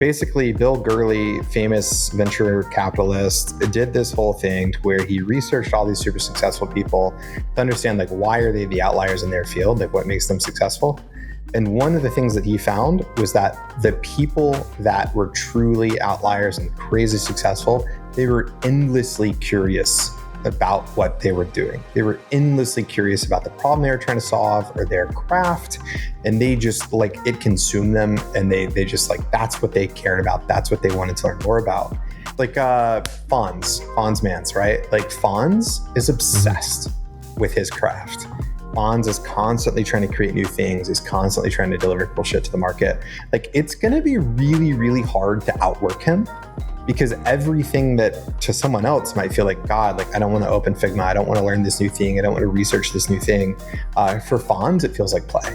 Basically, Bill Gurley, famous venture capitalist, did this whole thing to where he researched all these super successful people to understand like why are they the outliers in their field, like what makes them successful. And one of the things that he found was that the people that were truly outliers and crazy successful, they were endlessly curious about what they were doing. They were endlessly curious about the problem they were trying to solve or their craft. And they just like, it consumed them. And they just like, that's what they cared about. That's what they wanted to learn more about. Like Fonz Mans, right? Like Fonz is obsessed with his craft. Fonz is constantly trying to create new things. He's constantly trying to deliver cool shit to the market. Like it's going to be really, really hard to outwork him. Because everything that to someone else might feel like, God, like I don't want to open Figma. I don't want to learn this new thing. I don't want to research this new thing. For Fonz, it feels like play.